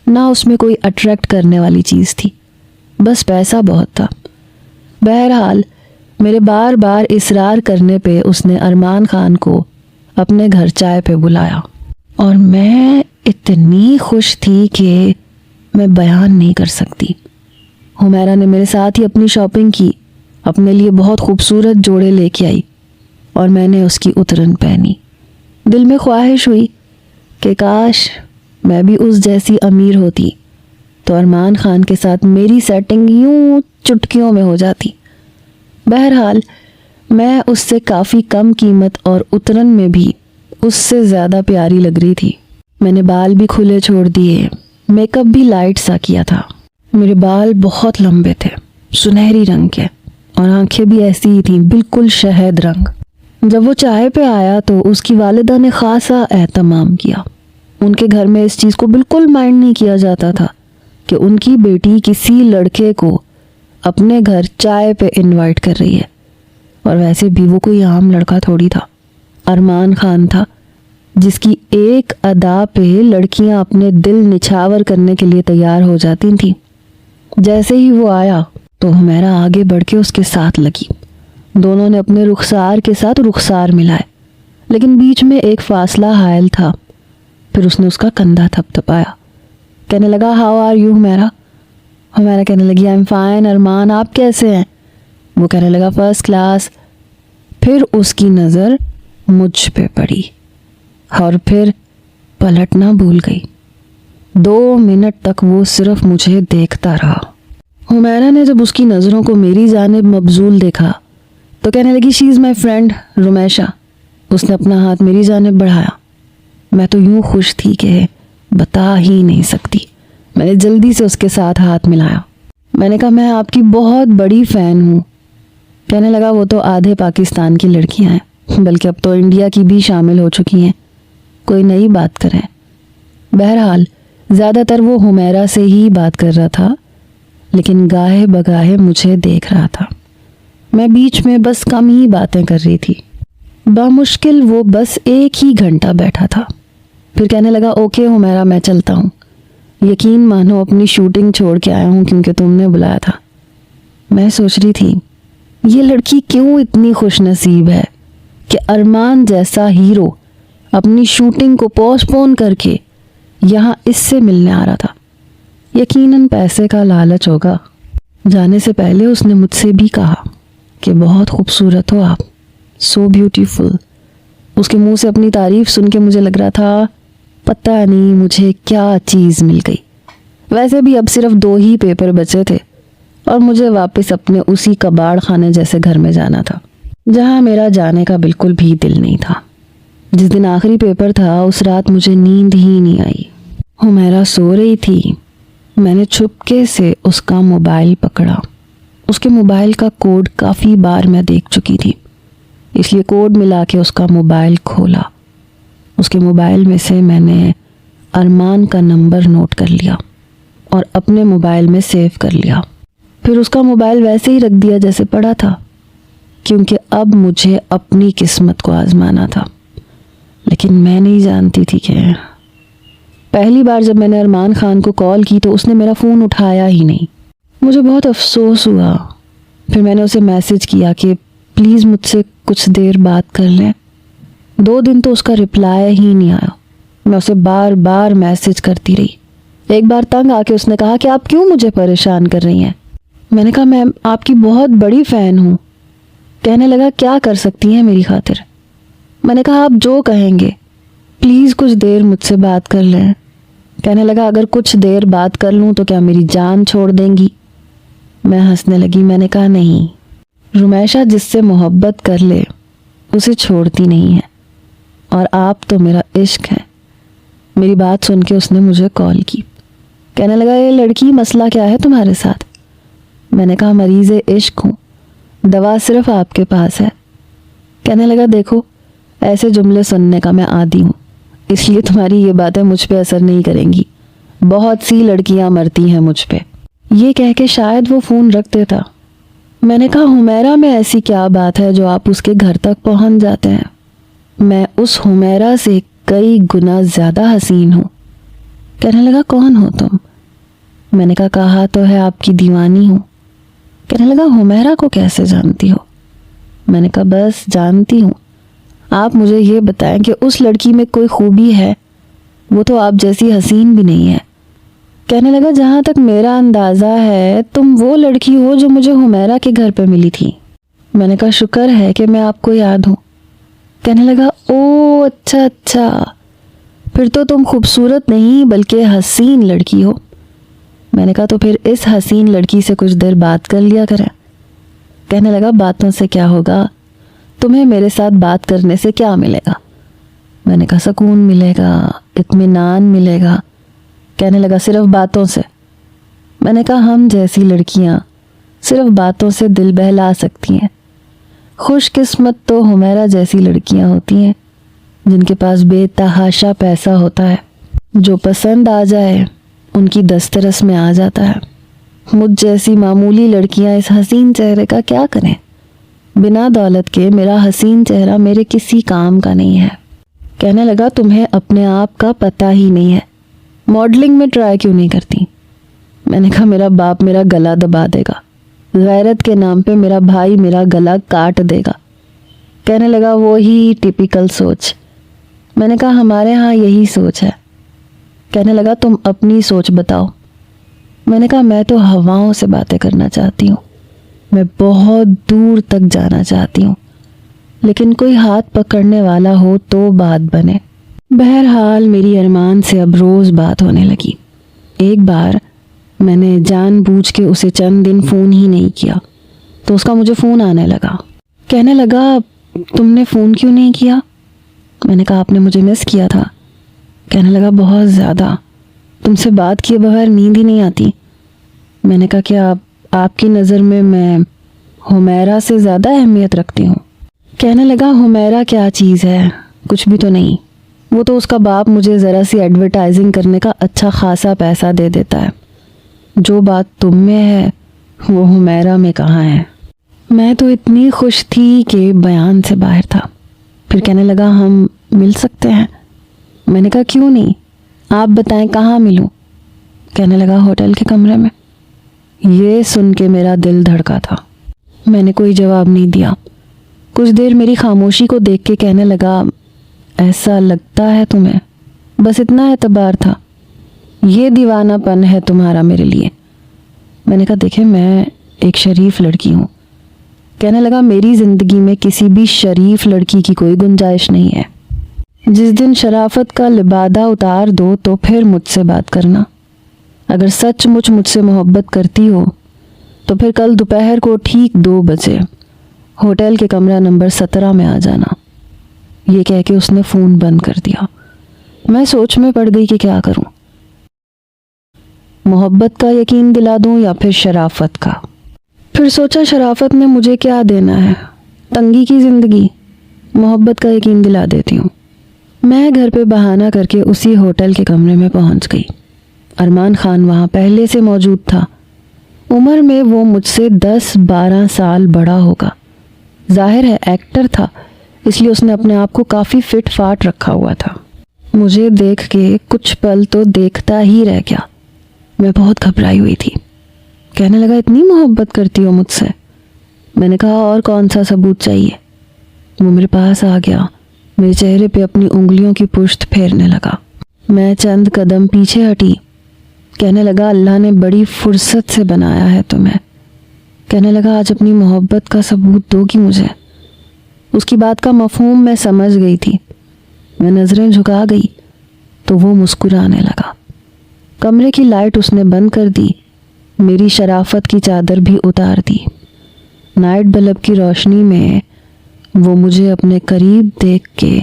نہ اس میں کوئی اٹریکٹ کرنے والی چیز تھی، بس پیسہ بہت تھا۔ بہرحال میرے بار بار اصرار کرنے پہ اس نے ارمان خان کو اپنے گھر چائے پہ بلایا، اور میں اتنی خوش تھی کہ میں بیان نہیں کر سکتی۔ حمیرہ نے میرے ساتھ ہی اپنی شاپنگ کی، اپنے لیے بہت خوبصورت جوڑے لے کے آئی، اور میں نے اس کی اترن پہنی۔ دل میں خواہش ہوئی کہ کاش میں بھی اس جیسی امیر ہوتی تو ارمان خان کے ساتھ میری سیٹنگ یوں چٹکیوں میں ہو جاتی۔ بہرحال میں اس سے کافی کم قیمت اور اترن میں بھی اس سے زیادہ پیاری لگ رہی تھی۔ میں نے بال بھی کھلے چھوڑ دیے، میک اپ بھی لائٹ سا کیا تھا۔ میرے بال بہت لمبے تھے، سنہری رنگ کے، اور آنکھیں بھی ایسی ہی تھیں، بالکل شہد رنگ۔ جب وہ چائے پہ آیا تو اس کی والدہ نے خاصا اہتمام کیا۔ ان کے گھر میں اس چیز کو بالکل مائنڈ نہیں کیا جاتا تھا کہ ان کی بیٹی کسی لڑکے کو اپنے گھر چائے پہ انوائٹ کر رہی ہے، اور ویسے بھی وہ کوئی عام لڑکا تھوڑی تھا، ارمان خان تھا، جس کی ایک ادا پہ لڑکیاں اپنے دل نچھاور کرنے کے لیے تیار ہو جاتی تھیں۔ جیسے ہی وہ آیا تو حمیرہ آگے بڑھ کے اس کے ساتھ لگی۔ دونوں نے اپنے رخسار کے ساتھ رخسار ملائے، لیکن بیچ میں ایک فاصلہ حائل تھا۔ پھر اس نے اس کا کندھا تھپتھپایا، کہنے لگا how are you Humaira? Humaira کہنے لگی آئی ایم فائن ارمان، آپ کیسے ہیں؟ وہ کہنے لگا فرسٹ کلاس۔ پھر اس کی نظر مجھ پہ پڑی، اور پھر پلٹنا بھول گئی۔ 2 منٹ تک وہ صرف مجھے دیکھتا رہا۔ حمیرہ نے جب اس کی نظروں کو میری جانب مبذول دیکھا تو کہنے لگی شی از مائی فرینڈ رمیشہ۔ اس نے اپنا ہاتھ میری جانب بڑھایا۔ میں تو یوں خوش تھی کہ بتا ہی نہیں سکتی۔ میں نے جلدی سے اس کے ساتھ ہاتھ ملایا۔ میں نے کہا میں آپ کی بہت بڑی فین ہوں۔ کہنے لگا وہ تو آدھے پاکستان کی لڑکیاں ہیں، بلکہ اب تو انڈیا کی بھی شامل ہو چکی ہیں، کوئی نئی بات کریں۔ بہرحال زیادہ تر وہ حمیرہ سے ہی بات کر رہا تھا، لیکن گاہے بگاہے مجھے دیکھ رہا تھا۔ میں بیچ میں بس کم ہی باتیں کر رہی تھی۔ بامشکل وہ بس 1 ہی گھنٹہ بیٹھا تھا، پھر کہنے لگا اوکے حمیرہ میں چلتا ہوں، یقین مانو اپنی شوٹنگ چھوڑ کے آیا ہوں کیونکہ تم نے بلایا تھا۔ میں سوچ رہی تھی یہ لڑکی کیوں اتنی خوش نصیب ہے کہ ارمان جیسا ہیرو اپنی شوٹنگ کو پوسٹ پون کر کے یہاں اس سے ملنے آ رہا تھا۔ یقیناً پیسے کا لالچ ہوگا۔ جانے سے پہلے اس نے مجھ سے بھی کہا کہ بہت خوبصورت ہو آپ، سو بیوٹیفل۔ اس کے منہ سے اپنی تعریف سن کے مجھے لگ رہا تھا پتہ نہیں مجھے کیا چیز مل گئی۔ ویسے بھی اب صرف 2 ہی پیپر بچے تھے، اور مجھے واپس اپنے اسی کباڑ خانے جیسے گھر میں جانا تھا، جہاں میرا جانے کا بالکل بھی دل نہیں تھا۔ جس دن آخری پیپر تھا اس رات مجھے نیند ہی نہیں آئی۔ حمیرہ سو رہی تھی۔ میں نے چھپکے سے اس کا موبائل پکڑا۔ اس کے موبائل کا کوڈ کافی بار میں دیکھ چکی تھی، اس لیے کوڈ ملا کے اس کا موبائل کھولا۔ اس کے موبائل میں سے میں نے ارمان کا نمبر نوٹ کر لیا اور اپنے موبائل میں سیو کر لیا۔ پھر اس کا موبائل ویسے ہی رکھ دیا جیسے پڑا تھا، کیونکہ اب مجھے اپنی قسمت کو آزمانا تھا۔ لیکن میں نہیں جانتی تھی کہ پہلی بار جب میں نے ارمان خان کو کال کی تو اس نے میرا فون اٹھایا ہی نہیں۔ مجھے بہت افسوس ہوا۔ پھر میں نے اسے میسج کیا کہ پلیز مجھ سے کچھ دیر بات کر لیں۔ 2 دن تو اس کا رپلائی ہی نہیں آیا۔ میں اسے بار بار میسج کرتی رہی۔ ایک بار تنگ آ کے اس نے کہا کہ آپ کیوں مجھے پریشان کر رہی ہیں؟ میں نے کہا میں آپ کی بہت بڑی فین ہوں۔ کہنے لگا کیا کر سکتی ہیں میری خاطر؟ میں نے کہا آپ جو کہیں گے، پلیز کچھ دیر مجھ سے بات کر لیں۔ کہنے لگا اگر کچھ دیر بات کر لوں تو کیا میری جان چھوڑ دیں گی؟ میں ہنسنے لگی۔ میں نے کہا نہیں، رمیشہ جس سے محبت کر لے اسے چھوڑتی نہیں ہے، اور آپ تو میرا عشق ہے۔ میری بات سن کے اس نے مجھے کال کی۔ کہنے لگا یہ لڑکی مسئلہ کیا ہے تمہارے ساتھ؟ میں نے کہا مریض عشق ہوں، دوا صرف آپ کے پاس ہے۔ کہنے لگا دیکھو ایسے جملے سننے کا میں عادی ہوں، اس لیے تمہاری یہ باتیں مجھ پہ اثر نہیں کریں گی۔ بہت سی لڑکیاں مرتی ہیں مجھ پہ۔ یہ کہہ کے شاید وہ فون رکھ دیتا۔ میں نے کہا حمیرہ میں ایسی کیا بات ہے جو آپ اس کے گھر تک پہنچ جاتے ہیں؟ میں اس حمیرہ سے کئی گنا زیادہ حسین ہوں۔ کہنے لگا کون ہو تم؟ میں نے کہا تو ہے آپ کی دیوانی ہوں۔ کہنے لگا حمیرہ کو کیسے جانتی ہو؟ میں نے کہا بس جانتی ہوں۔ آپ مجھے یہ بتائیں کہ اس لڑکی میں کوئی خوبی ہے؟ وہ تو آپ جیسی حسین بھی نہیں ہے۔ کہنے لگا جہاں تک میرا اندازہ ہے تم وہ لڑکی ہو جو مجھے حمیرہ کے گھر پہ ملی تھی۔ میں نے کہا شکر ہے کہ میں آپ کو یاد ہوں۔ کہنے لگا او اچھا، پھر تو تم خوبصورت نہیں بلکہ حسین لڑکی ہو۔ میں نے کہا تو پھر اس حسین لڑکی سے کچھ دیر بات کر لیا کریں۔ کہنے لگا باتوں سے کیا ہوگا، تمہیں میرے ساتھ بات کرنے سے کیا ملے گا؟ میں نے کہا سکون ملے گا، اطمینان ملے گا۔ کہنے لگا صرف باتوں سے؟ میں نے کہا ہم جیسی لڑکیاں صرف باتوں سے دل بہلا سکتی ہیں۔ خوش قسمت تو حمیرہ جیسی لڑکیاں ہوتی ہیں جن کے پاس بے تحاشا پیسہ ہوتا ہے، جو پسند آ جائے ان کی دسترس میں آ جاتا ہے۔ مجھ جیسی معمولی لڑکیاں اس حسین چہرے کا کیا کریں؟ بنا دولت کے میرا حسین چہرہ میرے کسی کام کا نہیں ہے۔ کہنے لگا تمہیں اپنے آپ کا پتہ ہی نہیں ہے، ماڈلنگ میں ٹرائی کیوں نہیں کرتی؟ میں نے کہا میرا باپ میرا گلا دبا دے گا، غیرت کے نام پہ میرا بھائی میرا گلا کاٹ دے گا۔ کہنے لگا وہی ٹپیکل سوچ۔ میں نے کہا ہمارے ہاں یہی سوچ ہے۔ کہنے لگا تم اپنی سوچ بتاؤ۔ میں نے کہا میں تو ہواؤں سے باتیں کرنا چاہتی ہوں، میں بہت دور تک جانا چاہتی ہوں، لیکن کوئی ہاتھ پکڑنے والا ہو تو بات بنے۔ بہرحال میری ارمان سے اب روز بات ہونے لگی۔ ایک بار میں نے جان بوجھ کے اسے چند دن فون ہی نہیں کیا تو اس کا مجھے فون آنے لگا۔ کہنے لگا تم نے فون کیوں نہیں کیا؟ میں نے کہا آپ نے مجھے مس کیا تھا۔ کہنے لگا بہت زیادہ، تم سے بات کیے بغیر نیند ہی نہیں آتی۔ میں نے کہا کیا آپ کی نظر میں حمیرہ سے زیادہ اہمیت رکھتی ہوں؟ کہنے لگا حمیرہ کیا چیز ہے، کچھ بھی تو نہیں، وہ تو اس کا باپ مجھے ذرا سی ایڈورٹائزنگ کرنے کا اچھا خاصا پیسہ دے دیتا ہے۔ جو بات تم میں ہے وہ حمیرہ میں کہاں ہے؟ میں تو اتنی خوش تھی کہ بیان سے باہر تھا۔ پھر کہنے لگا ہم مل سکتے ہیں؟ میں نے کہا کیوں نہیں، آپ بتائیں کہاں ملوں؟ کہنے لگا ہوٹل کے کمرے میں۔ یہ سن کے میرا دل دھڑکا تھا۔ میں نے کوئی جواب نہیں دیا۔ کچھ دیر میری خاموشی کو دیکھ کے کہنے لگا ایسا لگتا ہے تمہیں؟ بس اتنا اعتبار تھا؟ یہ دیوانہ پن ہے تمہارا میرے لیے؟ میں نے کہا دیکھیں میں ایک شریف لڑکی ہوں۔ کہنے لگا میری زندگی میں کسی بھی شریف لڑکی کی کوئی گنجائش نہیں ہے۔ جس دن شرافت کا لبادہ اتار دو تو پھر مجھ سے بات کرنا۔ اگر سچ مجھ سے محبت کرتی ہو تو پھر کل دوپہر کو ٹھیک 2 بجے ہوٹل کے کمرہ نمبر 17 میں آ جانا۔ یہ کہہ کے اس نے فون بند کر دیا۔ میں سوچ میں پڑ گئی کہ کیا کروں، محبت کا یقین دلا دوں یا پھر شرافت کا؟ پھر سوچا شرافت نے مجھے کیا دینا ہے، تنگی کی زندگی، محبت کا یقین دلا دیتی ہوں۔ میں گھر پہ بہانہ کر کے اسی ہوٹل کے کمرے میں پہنچ گئی۔ ارمان خان وہاں پہلے سے موجود تھا۔ عمر میں وہ مجھ سے 10-12 سال بڑا ہوگا. ظاہر ہے ایکٹر تھا، اس لیے اس نے اپنے آپ کو کافی فٹ فاٹ رکھا ہوا تھا. مجھے دیکھ کے کچھ پل تو دیکھتا ہی رہ گیا. میں بہت گھبرائی ہوئی تھی. کہنے لگا اتنی محبت کرتی ہو مجھ سے؟ میں نے کہا اور کون سا ثبوت چاہیے؟ وہ میرے پاس آ گیا، میرے چہرے پہ اپنی انگلیوں کی پشت پھیرنے لگا. میں چند قدم پیچھے ہٹی. کہنے لگا اللہ نے بڑی فرصت سے بنایا ہے تمہیں. کہنے لگا آج اپنی محبت کا ثبوت دو گی مجھے. اس کی بات کا مفہوم میں سمجھ گئی تھی. میں نظریں جھکا گئی تو وہ مسکرانے لگا. کمرے کی لائٹ اس نے بند کر دی. میری شرافت کی چادر بھی اتار دی. نائٹ بلب کی روشنی میں وہ مجھے اپنے قریب دیکھ کے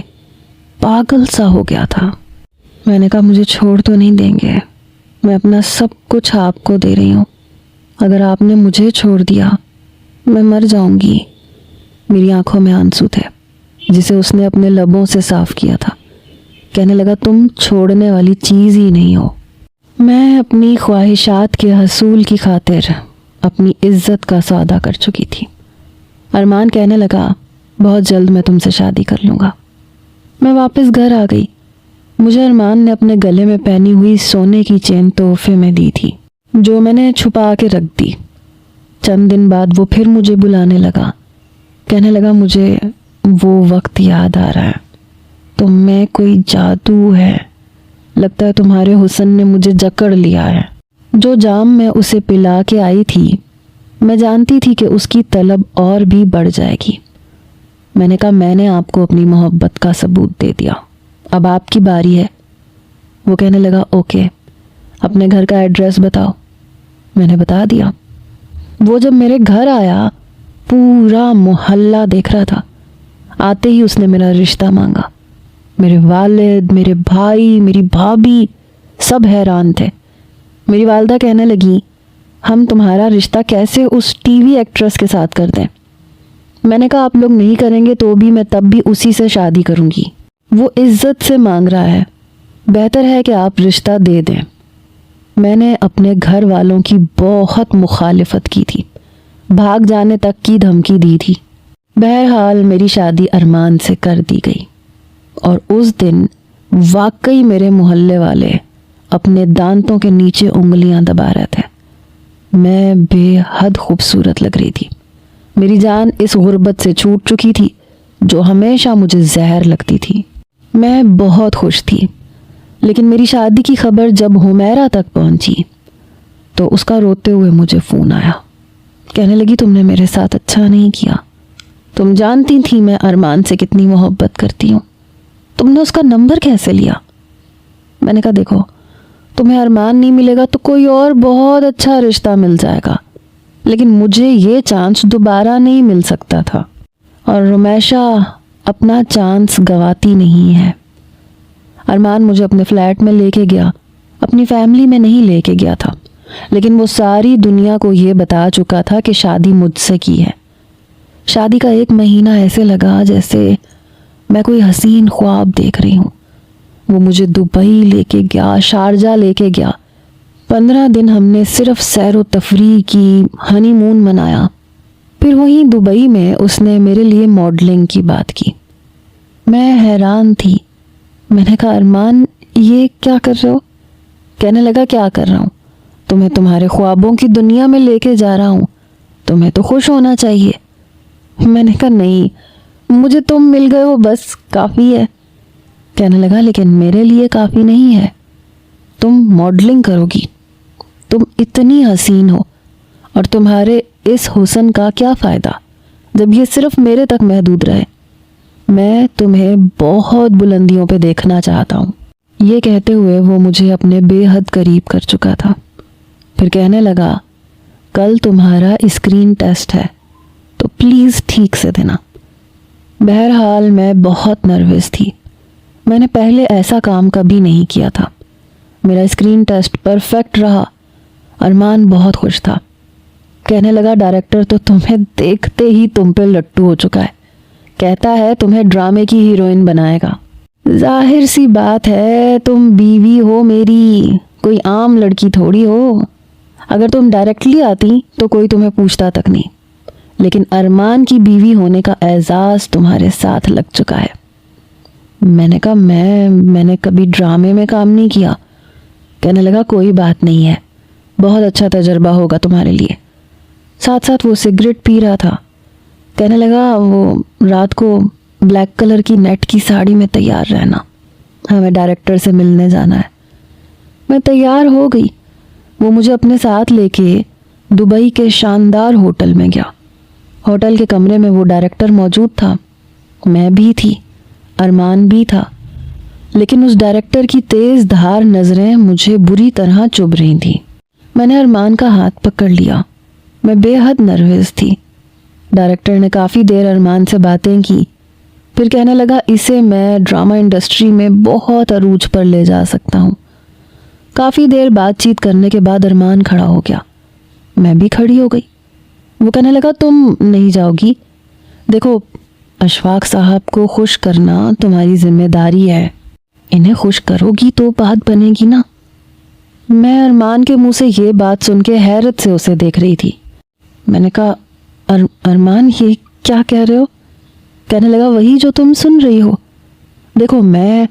پاگل سا ہو گیا تھا. میں نے کہا مجھے چھوڑ تو نہیں دیں گے؟ میں اپنا سب کچھ آپ کو دے رہی ہوں. اگر آپ نے مجھے چھوڑ دیا میں مر جاؤں گی. میری آنکھوں میں آنسو تھے جسے اس نے اپنے لبوں سے صاف کیا تھا. کہنے لگا تم چھوڑنے والی چیز ہی نہیں ہو. میں اپنی خواہشات کے حصول کی خاطر اپنی عزت کا سودا کر چکی تھی. ارمان کہنے لگا بہت جلد میں تم سے شادی کر لوں گا. میں واپس گھر آ گئی. مجھے ارمان نے اپنے گلے میں پہنی ہوئی سونے کی چین تحفے میں دی تھی جو میں نے چھپا کے رکھ دی. چند دن بعد وہ پھر مجھے بلانے لگا. کہنے لگا مجھے وہ وقت یاد آ رہا ہے. تم میں کوئی جادو ہے. لگتا ہے تمہارے حسن نے مجھے جکڑ لیا ہے. جو جام میں اسے پلا کے آئی تھی میں جانتی تھی کہ اس کی طلب اور بھی بڑھ جائے گی. میں نے کہا میں نے آپ کو اپنی محبت کا ثبوت دے دیا، اب آپ کی باری ہے. وہ کہنے لگا اوکے، اپنے گھر کا ایڈریس بتاؤ. میں نے بتا دیا. وہ جب میرے گھر آیا پورا محلہ دیکھ رہا تھا. آتے ہی اس نے میرا رشتہ مانگا. میرے والد، میرے بھائی، میری بھابھی سب حیران تھے. میری والدہ کہنے لگی ہم تمہارا رشتہ کیسے اس ٹی وی ایکٹریس کے ساتھ کر دیں. میں نے کہا آپ لوگ نہیں کریں گے تو بھی میں تب بھی اسی سے شادی کروں گی. وہ عزت سے مانگ رہا ہے، بہتر ہے کہ آپ رشتہ دے دیں. میں نے اپنے گھر والوں کی بہت مخالفت کی تھی، بھاگ جانے تک کی دھمکی دی تھی. بہرحال میری شادی ارمان سے کر دی گئی اور اس دن واقعی میرے محلے والے اپنے دانتوں کے نیچے انگلیاں دبا رہے تھے. میں بے حد خوبصورت لگ رہی تھی. میری جان اس غربت سے چھوٹ چکی تھی جو ہمیشہ مجھے زہر لگتی تھی. میں بہت خوش تھی. لیکن میری شادی کی خبر جب حمیرہ تک پہنچی تو اس کا روتے ہوئے مجھے فون آیا. کہنے لگی تم نے میرے ساتھ اچھا نہیں کیا. تم جانتی تھی میں ارمان سے کتنی محبت کرتی ہوں. تم نے اس کا نمبر کیسے لیا؟ میں نے کہا دیکھو تمہیں ارمان نہیں ملے گا تو کوئی اور بہت اچھا رشتہ مل جائے گا، لیکن مجھے یہ چانس دوبارہ نہیں مل سکتا تھا. اور رمیشہ اپنا چانس گواتی نہیں ہے. ارمان مجھے اپنے فلیٹ میں لے کے گیا. اپنی فیملی میں نہیں لے کے گیا تھا، لیکن وہ ساری دنیا کو یہ بتا چکا تھا کہ شادی مجھ سے کی ہے. شادی کا 1 مہینہ ایسے لگا جیسے میں کوئی حسین خواب دیکھ رہی ہوں. وہ مجھے دبئی لے کے گیا، شارجہ لے کے گیا. 15 دن ہم نے صرف سیر و تفریح کی، ہنی مون منایا. پھر وہیں دبئی میں اس نے میرے لیے ماڈلنگ کی بات کی. میں حیران تھی. میں نے کہا ارمان یہ کیا کر رہے ہو؟ کہنے لگا کیا کر رہا ہوں؟ تمہیں تمہارے خوابوں کی دنیا میں لے کے جا رہا ہوں، تمہیں تو خوش ہونا چاہیے. میں نے کہا نہیں، مجھے تم مل گئے ہو بس کافی ہے. کہنے لگا لیکن میرے لیے کافی نہیں ہے. تم ماڈلنگ کرو گی، تم اتنی حسین ہو، اور تمہارے اس حسن کا کیا فائدہ جب یہ صرف میرے تک محدود رہے. میں تمہیں بہت بلندیوں پہ دیکھنا چاہتا ہوں. یہ کہتے ہوئے وہ مجھے اپنے بے حد قریب کر چکا تھا. پھر کہنے لگا کل تمہارا اسکرین ٹیسٹ ہے تو پلیز ٹھیک سے دینا. بہرحال میں بہت نروس تھی. میں نے پہلے ایسا کام کبھی نہیں کیا تھا. میرا اسکرین ٹیسٹ پرفیکٹ رہا. ارمان بہت خوش تھا. کہنے لگا ڈائریکٹر تو تمہیں دیکھتے ہی تم پہ لٹو ہو چکا ہے. کہتا ہے تمہیں ڈرامے کی ہیروئن بنائے گا. ظاہر سی بات ہے تم بیوی ہو میری، کوئی عام لڑکی تھوڑی ہو. اگر تم ڈائریکٹلی آتی تو کوئی تمہیں پوچھتا تک نہیں، لیکن ارمان کی بیوی ہونے کا اعزاز تمہارے ساتھ لگ چکا ہے۔ میں نے کہا میں نے کبھی ڈرامے میں کام نہیں کیا۔ کہنے لگا کوئی بات نہیں ہے، بہت اچھا تجربہ ہوگا تمہارے لیے۔ ساتھ ساتھ وہ سگریٹ پی رہا تھا۔ کہنے لگا وہ رات کو بلیک کلر کی نیٹ کی ساڑی میں تیار رہنا، ہمیں ڈائریکٹر سے ملنے جانا ہے۔ میں تیار ہو گئی۔ وہ مجھے اپنے ساتھ لے کے دبئی کے شاندار ہوٹل میں گیا۔ ہوٹل کے کمرے میں وہ ڈائریکٹر موجود تھا، میں بھی تھی، ارمان بھی تھا، لیکن اس ڈائریکٹر کی تیز دھار نظریں مجھے بری طرح چبھ رہی تھیں۔ میں نے ارمان کا ہاتھ پکڑ لیا۔ میں بے حد نروس تھی۔ ڈائریکٹر نے کافی دیر ارمان سے باتیں کی، پھر کہنے لگا اسے میں ڈرامہ انڈسٹری میں بہت عروج پر لے جا سکتا ہوں۔ کافی دیر بات چیت کرنے کے بعد ارمان کھڑا ہو گیا، میں بھی کھڑی ہو گئی۔ وہ کہنے لگا تم نہیں جاؤ گی؟ دیکھو اشفاق صاحب کو خوش کرنا تمہاری ذمہ داری ہے، انہیں خوش کرو گی تو بات بنے گی نا۔ میں ارمان کے منہ سے یہ بات سن کے حیرت سے اسے دیکھ رہی تھی۔ میں نے کہا ارمان یہ کیا کہہ رہے ہو؟ کہنے لگا وہی جو تم سن رہی ہو۔ دیکھو میں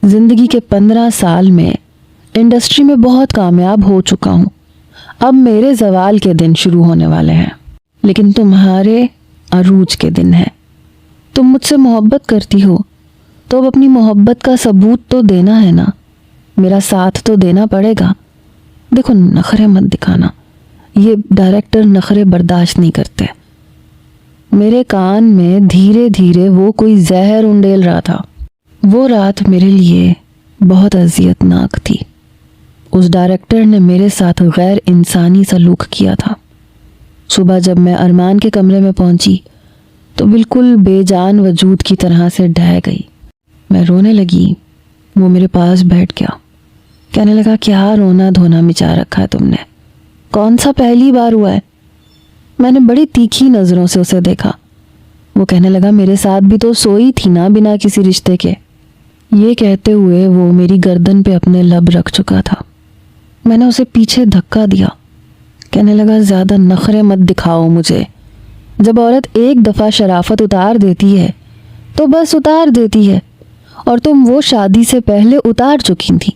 زندگی کے 15 سال میں انڈسٹری میں بہت کامیاب ہو چکا ہوں، اب میرے زوال کے دن شروع ہونے والے ہیں، لیکن تمہارے عروج کے دن ہیں۔ تم مجھ سے محبت کرتی ہو تو اب اپنی محبت کا ثبوت تو دینا ہے نا، میرا ساتھ تو دینا پڑے گا۔ دیکھو نخرے مت دکھانا، یہ ڈائریکٹر نخرے برداشت نہیں کرتے۔ میرے کان میں دھیرے دھیرے وہ کوئی زہر انڈیل رہا تھا۔ وہ رات میرے لیے بہت اذیت ناک تھی۔ اس ڈائریکٹر نے میرے ساتھ غیر انسانی سلوک کیا تھا۔ صبح جب میں ارمان کے کمرے میں پہنچی تو بالکل بے جان وجود کی طرح سے ڈھہ گئی۔ میں رونے لگی۔ وہ میرے پاس بیٹھ گیا، کہنے لگا کیا رونا دھونا مچا رکھا ہے تم نے، کون سا پہلی بار ہوا ہے؟ میں نے بڑی تیکھی نظروں سے اسے دیکھا۔ وہ کہنے لگا میرے ساتھ بھی تو سوئی تھی نا بنا کسی رشتے کے۔ یہ کہتے ہوئے وہ میری گردن پہ اپنے لب رکھ چکا تھا۔ میں نے اسے پیچھے دھکا دیا۔ کہنے لگا زیادہ نخرے مت دکھاؤ مجھے، جب عورت ایک دفعہ شرافت اتار دیتی ہے تو بس اتار دیتی ہے، اور تم وہ شادی سے پہلے اتار چکی تھی۔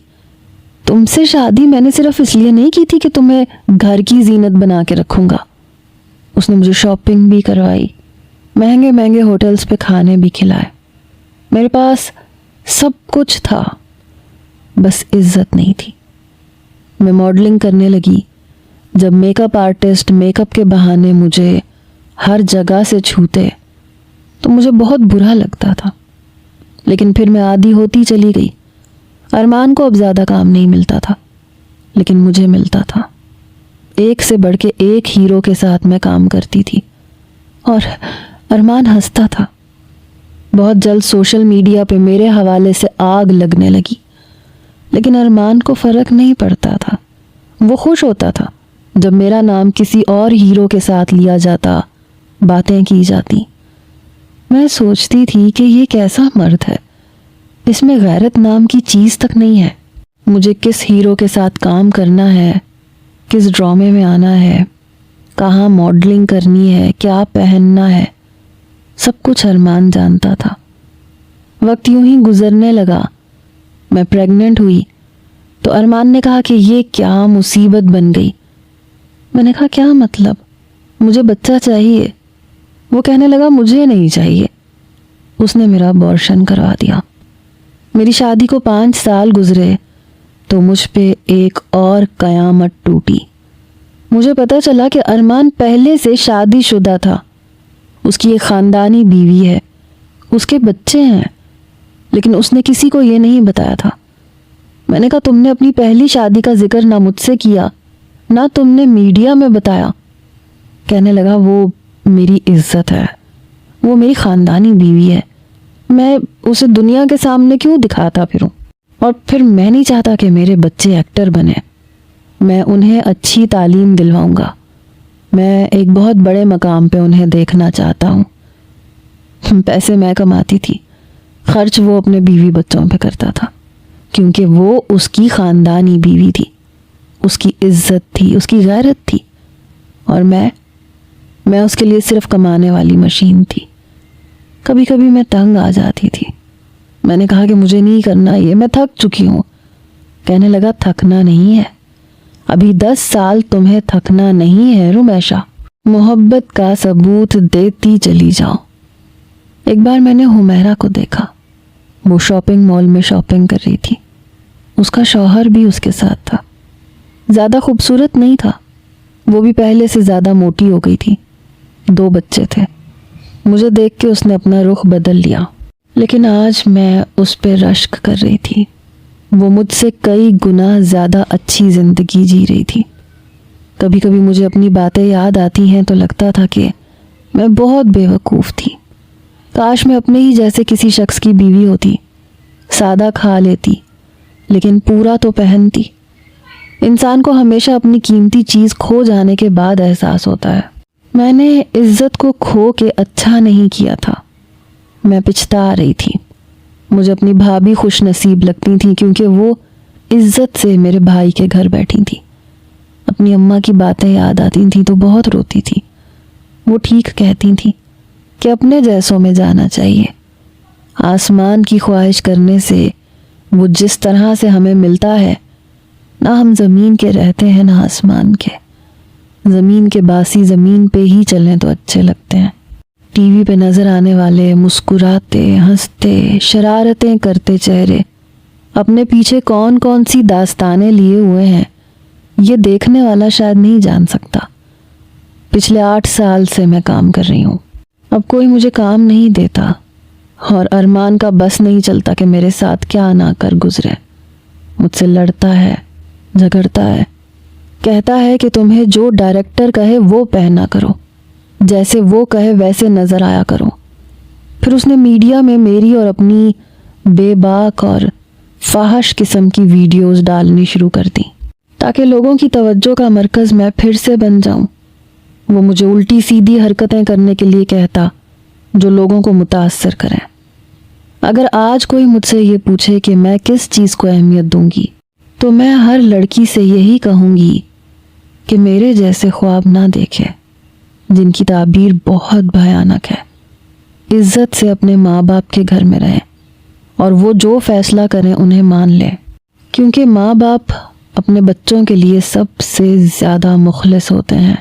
تم سے شادی میں نے صرف اس لیے نہیں کی تھی کہ تمہیں گھر کی زینت بنا کے رکھوں گا۔ اس نے مجھے شاپنگ بھی کروائی، مہنگے مہنگے ہوٹلز پہ کھانے بھی کھلائے، میرے پاس سب کچھ تھا، بس عزت نہیں تھی۔ میں ماڈلنگ کرنے لگی۔ جب make up artist make up کے بہانے مجھے ہر جگہ سے چھوتے تو مجھے بہت برا لگتا تھا، لیکن پھر میں عادی ہوتی چلی گئی۔ ارمان کو اب زیادہ کام نہیں ملتا تھا، لیکن مجھے ملتا تھا۔ ایک سے بڑھ کے ایک ہیرو کے ساتھ میں کام کرتی تھی، اور ارمان ہنستا تھا۔ بہت جلد سوشل میڈیا پہ میرے حوالے سے آگ لگنے لگی، لیکن ارمان کو فرق نہیں پڑتا تھا۔ وہ خوش ہوتا تھا جب میرا نام کسی اور ہیرو کے ساتھ لیا جاتا، باتیں کی جاتی۔ میں سوچتی تھی کہ یہ کیسا مرد ہے، اس میں غیرت نام کی چیز تک نہیں ہے۔ مجھے کس ہیرو کے ساتھ کام کرنا ہے، کس ڈرامے میں آنا ہے، کہاں ماڈلنگ کرنی ہے، کیا پہننا ہے، سب کچھ ارمان جانتا تھا۔ وقت یوں ہی گزرنے لگا۔ میں پریگننٹ ہوئی تو ارمان نے کہا کہ یہ کیا مصیبت بن گئی۔ میں نے کہا کیا مطلب، مجھے بچہ چاہیے۔ وہ کہنے لگا مجھے نہیں چاہیے۔ اس نے میرا ابورشن کروا دیا۔ میری شادی کو 5 سال گزرے تو مجھ پہ ایک اور قیامت ٹوٹی۔ مجھے پتہ چلا کہ ارمان پہلے سے شادی شدہ تھا، اس کی ایک خاندانی بیوی ہے، اس کے بچے ہیں، لیکن اس نے کسی کو یہ نہیں بتایا تھا۔ میں نے کہا تم نے اپنی پہلی شادی کا ذکر نہ مجھ سے کیا، نہ تم نے میڈیا میں بتایا۔ کہنے لگا وہ میری عزت ہے، وہ میری خاندانی بیوی ہے، میں اسے دنیا کے سامنے کیوں دکھاتا پھروں؟ اور پھر میں نہیں چاہتا کہ میرے بچے ایکٹر بنے، میں انہیں اچھی تعلیم دلواؤں گا، میں ایک بہت بڑے مقام پہ انہیں دیکھنا چاہتا ہوں۔ پیسے میں کماتی تھی، خرچ وہ اپنے بیوی بچوں پہ کرتا تھا، کیونکہ وہ اس کی خاندانی بیوی تھی، اس کی عزت تھی، اس کی غیرت تھی، اور میں اس کے لیے صرف کمانے والی مشین تھی۔ کبھی کبھی میں تنگ آ جاتی تھی۔ میں نے کہا کہ مجھے نہیں کرنا یہ، میں تھک چکی ہوں۔ کہنے لگا تھکنا نہیں ہے، ابھی 10 سال تمہیں تھکنا نہیں ہے رمیشا، محبت کا ثبوت دیتی چلی جاؤ۔ ایک بار میں نے حمیرہ کو دیکھا، وہ شاپنگ مال میں شاپنگ کر رہی تھی، اس کا شوہر بھی اس کے ساتھ تھا۔ زیادہ خوبصورت نہیں تھا، وہ بھی پہلے سے زیادہ موٹی ہو گئی تھی، 2 بچے تھے۔ مجھے دیکھ کے اس نے اپنا رخ بدل لیا، لیکن آج میں اس پہ رشک کر رہی تھی۔ وہ مجھ سے کئی گنا زیادہ اچھی زندگی جی رہی تھی۔ کبھی کبھی مجھے اپنی باتیں یاد آتی ہیں تو لگتا تھا کہ میں بہت بے وقوف تھی، کاش میں اپنے ہی جیسے کسی شخص کی بیوی ہوتی، سادہ کھا لیتی لیکن پورا تو پہنتی۔ انسان کو ہمیشہ اپنی قیمتی چیز کھو جانے کے بعد احساس ہوتا ہے۔ میں نے عزت کو کھو کے اچھا نہیں کیا تھا، میں پچھتا رہی تھی۔ مجھے اپنی بھابھی خوش نصیب لگتی تھی کیونکہ وہ عزت سے میرے بھائی کے گھر بیٹھی تھی۔ اپنی اماں کی باتیں یاد آتی تھیں تو بہت روتی تھی۔ وہ ٹھیک کہتی تھیں کہ اپنے جیسوں میں جانا چاہیے۔ آسمان کی خواہش کرنے سے وہ جس طرح سے ہمیں ملتا ہے، نہ ہم زمین کے رہتے ہیں نہ آسمان کے۔ زمین کے باسی زمین پہ ہی چلیں تو اچھے لگتے ہیں۔ ٹی وی پہ نظر آنے والے مسکراتے، ہنستے، شرارتیں کرتے چہرے اپنے پیچھے کون کون سی داستانیں لیے ہوئے ہیں، یہ دیکھنے والا شاید نہیں جان سکتا۔ پچھلے 8 سال سے میں کام کر رہی ہوں، اب کوئی مجھے کام نہیں دیتا، اور ارمان کا بس نہیں چلتا کہ میرے ساتھ کیا نہ کر گزرے۔ مجھ سے لڑتا ہے، جھگڑتا ہے، کہتا ہے کہ تمہیں جو ڈائریکٹر کہے وہ پہنا کرو، جیسے وہ کہے ویسے نظر آیا کرو۔ پھر اس نے میڈیا میں میری اور اپنی بے باک اور فاحش قسم کی ویڈیوز ڈالنی شروع کر دی تاکہ لوگوں کی توجہ کا مرکز میں پھر سے بن جاؤں۔ وہ مجھے الٹی سیدھی حرکتیں کرنے کے لیے کہتا جو لوگوں کو متاثر کریں۔ اگر آج کوئی مجھ سے یہ پوچھے کہ میں کس چیز کو اہمیت دوں گی تو میں ہر لڑکی سے یہی کہوں گی کہ میرے جیسے خواب نہ دیکھے، جن کی تعبیر بہت بھیانک ہے۔ عزت سے اپنے ماں باپ کے گھر میں رہیں اور وہ جو فیصلہ کریں انہیں مان لیں، کیونکہ ماں باپ اپنے بچوں کے لیے سب سے زیادہ مخلص ہوتے ہیں۔